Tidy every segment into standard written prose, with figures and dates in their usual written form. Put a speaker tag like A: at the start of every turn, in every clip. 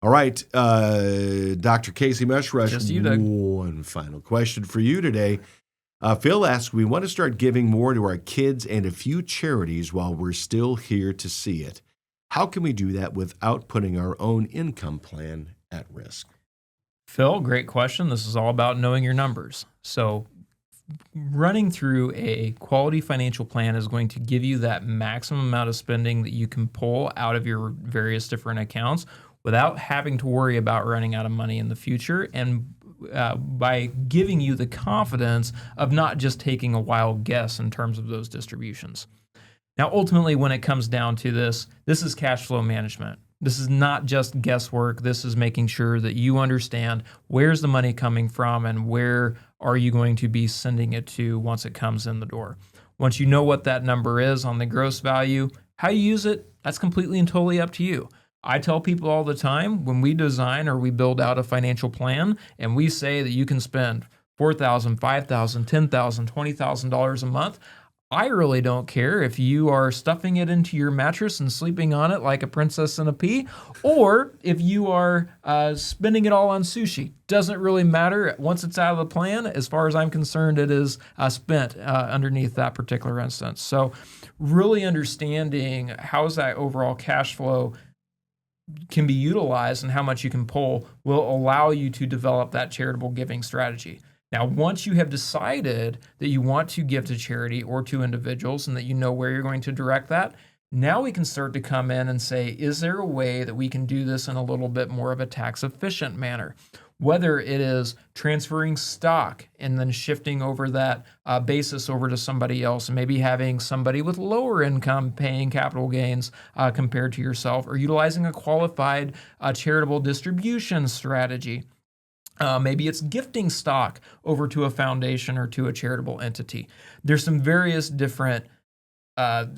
A: All right, Dr. Casey Meshrush,
B: Just you, Doug.
A: one final question for you today. Phil asks, we want to start giving more to our kids and a few charities while we're still here to see it. How can we do that without putting our own income plan at risk?
B: Phil, great question. This is all about knowing your numbers. So running through a quality financial plan is going to give you that maximum amount of spending that you can pull out of your various different accounts without having to worry about running out of money in the future, and by giving you the confidence of not just taking a wild guess in terms of those distributions. Now, ultimately, when it comes down to this is cash flow management. This is not just guesswork. This is making sure that you understand where's the money coming from and where are you going to be sending it to once it comes in the door. Once you know what that number is on the gross value, how you use it, that's completely and totally up to you. I tell people all the time when we design or we build out a financial plan and we say that you can spend $4,000, $5,000, $10,000, $20,000 a month, I really don't care if you are stuffing it into your mattress and sleeping on it like a princess in a pea, or if you are spending it all on sushi. Doesn't really matter. Once it's out of the plan, as far as I'm concerned, it is spent underneath that particular instance. So really understanding how's that overall cash flow can be utilized and how much you can pull will allow you to develop that charitable giving strategy. Now, once you have decided that you want to give to charity or to individuals and that you know where you're going to direct that, now we can start to come in and say, is there a way that we can do this in a little bit more of a tax efficient manner? Whether it is transferring stock and then shifting over that basis over to somebody else and maybe having somebody with lower income paying capital gains compared to yourself, or utilizing a qualified charitable distribution strategy. Maybe it's gifting stock over to a foundation or to a charitable entity. There's some various different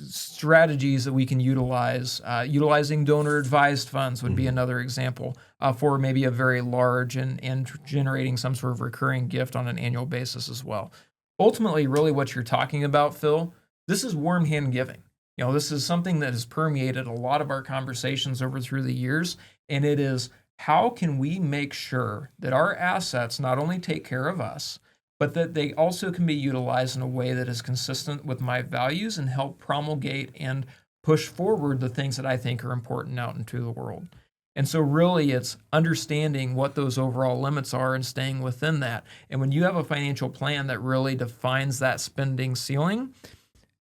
B: strategies that we can utilize. Utilizing donor-advised funds would be another example for maybe a very large and generating some sort of recurring gift on an annual basis as well. Ultimately, really what you're talking about, Phil, this is warm hand giving. You know, this is something that has permeated a lot of our conversations over through the years, and it is how can we make sure that our assets not only take care of us, but that they also can be utilized in a way that is consistent with my values and help promulgate and push forward the things that I think are important out into the world. And so really it's understanding what those overall limits are and staying within that. And when you have a financial plan that really defines that spending ceiling,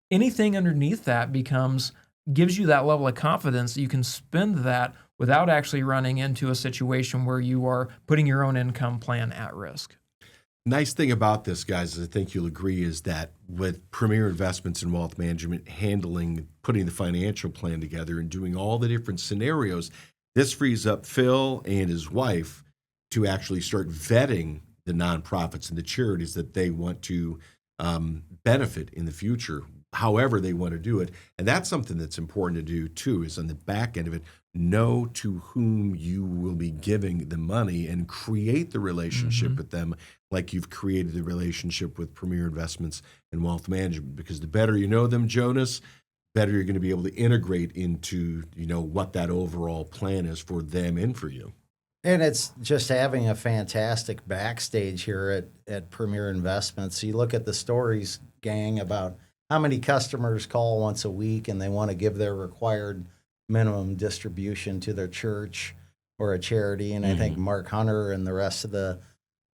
B: anything underneath that gives you that level of confidence that you can spend that without actually running into a situation where you are putting your own income plan at risk.
A: Nice thing about this, guys, is I think you'll agree, is that with Premier Investments in Wealth Management handling, putting the financial plan together and doing all the different scenarios, this frees up Phil and his wife to actually start vetting the nonprofits and the charities that they want to benefit in the future, however they want to do it. And that's something that's important to do, too, is on the back end of it, know to whom you will be giving the money and create the relationship with them like you've created the relationship with Premier Investments and Wealth Management. Because the better you know them, Jonas, better you're going to be able to integrate into, what that overall plan is for them and for you.
C: And it's just having a fantastic backstage here at Premier Investments. You look at the stories, gang, about how many customers call once a week and they want to give their required minimum distribution to their church or a charity. And I think Mark Hunter and the rest of the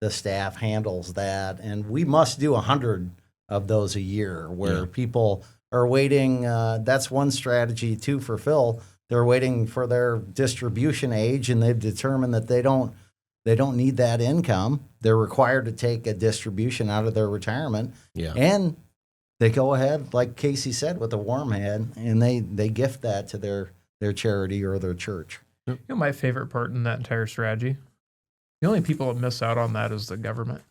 C: staff handles that. And we must do 100 of those a year where people are waiting. That's one strategy, too, for Phil. They're waiting for their distribution age, and they've determined that they don't need that income. They're required to take a distribution out of their retirement. Yeah. And they go ahead, like Casey said, with a warm hand, and they gift that to their charity or their church.
B: You know, my favorite part in that entire strategy, the only people that miss out on that is the government.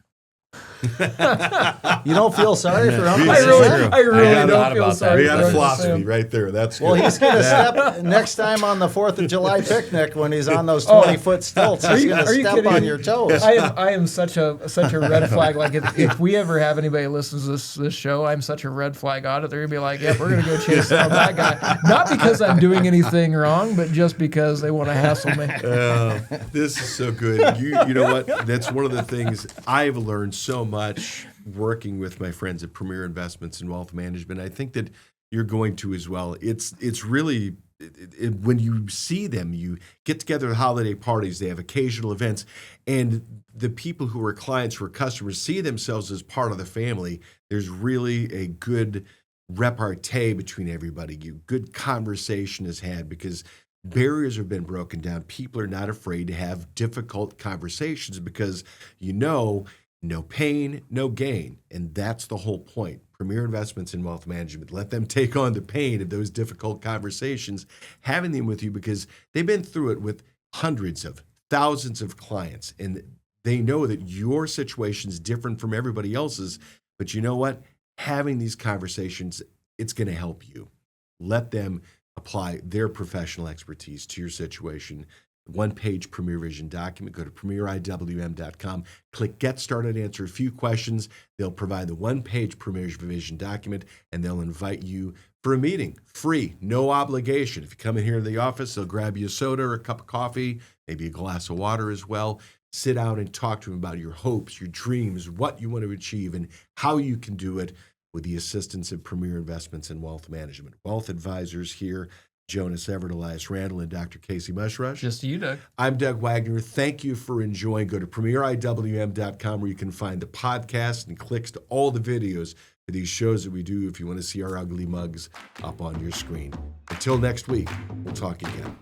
C: You don't feel sorry for Uncle
A: I
C: Sam?
B: really
A: I
B: don't
D: thought
B: feel
D: about
B: sorry.
A: We
B: for
A: had
B: Uncle
A: philosophy
B: Sam.
A: right there. That's
C: Well,
A: good.
C: he's going to step next time on the 4th of July picnic when he's on those 20-foot stilts. He's going to step on your toes.
B: I am such a red flag. Like if we ever have anybody listens to this show, I'm such a red flag audit. They're gonna be like, yeah, we're gonna go chase down that guy. Not because I'm doing anything wrong, but just because they want to hassle me.
A: This is so good. You know what? That's one of the things I've learned so much working with my friends at Premier Investments and Wealth Management. I think that you're going to as well. It's really when you see them, you get together at holiday parties, they have occasional events, and the people who are clients, who are customers, see themselves as part of the family. There's really a good repartee between everybody. Good conversation is had because barriers have been broken down. People are not afraid to have difficult conversations because no pain, no gain. And that's the whole point. Premier Investments in Wealth Management. Let them take on the pain of those difficult conversations, having them with you because they've been through it with hundreds of thousands of clients. And they know that your situation is different from everybody else's. But you know what? Having these conversations, it's going to help you. Let them apply their professional expertise to your situation. One-page Premier Vision document. Go to premieriwm.com, click Get Started, answer a few questions. They'll provide the one-page Premier Vision document, and they'll invite you for a meeting, free, no obligation. If you come in here to the office, they'll grab you a soda or a cup of coffee, maybe a glass of water as well. Sit down and talk to them about your hopes, your dreams, what you want to achieve, and how you can do it with the assistance of Premier Investments and Wealth Management. Wealth advisors here, Jonas Everett, Elias Randall, and Dr. Casey Mushrush.
B: Just you, Doug.
A: I'm Doug Wagner. Thank you for enjoying. Go to premieriwm.com where you can find the podcast and clicks to all the videos for these shows that we do if you want to see our ugly mugs up on your screen. Until next week, we'll talk again.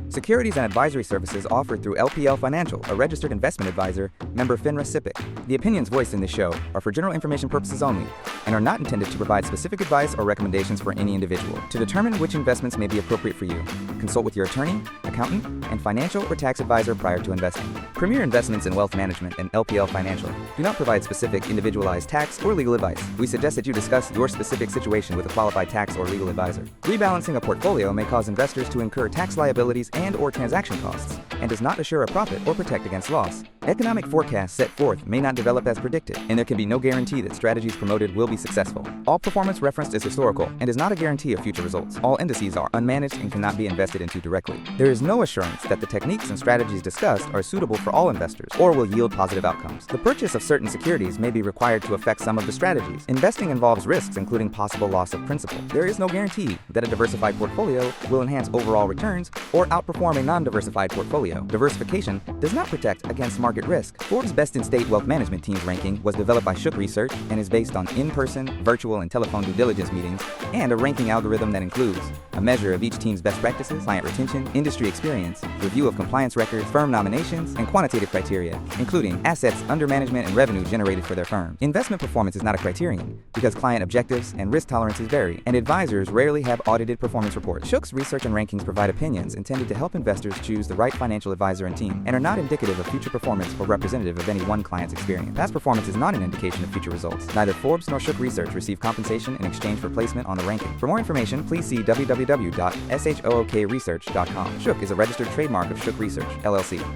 E: Securities and advisory services offered through LPL Financial, a registered investment advisor, member FINRA SIPC. The opinions voiced in this show are for general information purposes only and are not intended to provide specific advice or recommendations for any individual. To determine which investments may be appropriate for you, consult with your attorney, accountant, and financial or tax advisor prior to investing. Premier Investments in Wealth Management and LPL Financial do not provide specific individualized tax or legal advice. We suggest that you discuss your specific situation with a qualified tax or legal advisor. Rebalancing a portfolio may cause investors to incur tax liabilities and or transaction costs and does not assure a profit or protect against loss. Economic forecasts set forth may not develop as predicted, and there can be no guarantee that strategies promoted will be successful. All performance referenced is historical and is not a guarantee of future results. All indices are unmanaged and cannot be invested into directly. There is no assurance that the techniques and strategies discussed are suitable for all investors or will yield positive outcomes. The purchase of certain securities may be required to affect some of the strategies. Investing involves risks, including possible loss of principal. There is no guarantee that a diversified portfolio will enhance overall returns or outperform a non-diversified portfolio. Diversification does not protect against market risk. Forbes' Best in State Wealth Management Teams ranking was developed by Shook Research and is based on in-person, virtual, and telephone due diligence meetings and a ranking algorithm that includes a measure of each team's best practices, client retention, industry experience, review of compliance records, firm nominations, and quantitative criteria, including assets under management and revenue generated for their firm. Investment performance is not a criterion because client objectives and risk tolerances vary, and advisors rarely have audited performance reports. Shook's research and rankings provide opinions intended to help investors choose the right financial advisor and team, and are not indicative of future performance or representative of any one client's experience. Past performance is not an indication of future results. Neither Forbes nor Shook Research receive compensation in exchange for placement on the ranking. For more information, please see www.shookresearch.com. Shook is a registered trademark of Shook Research, LLC.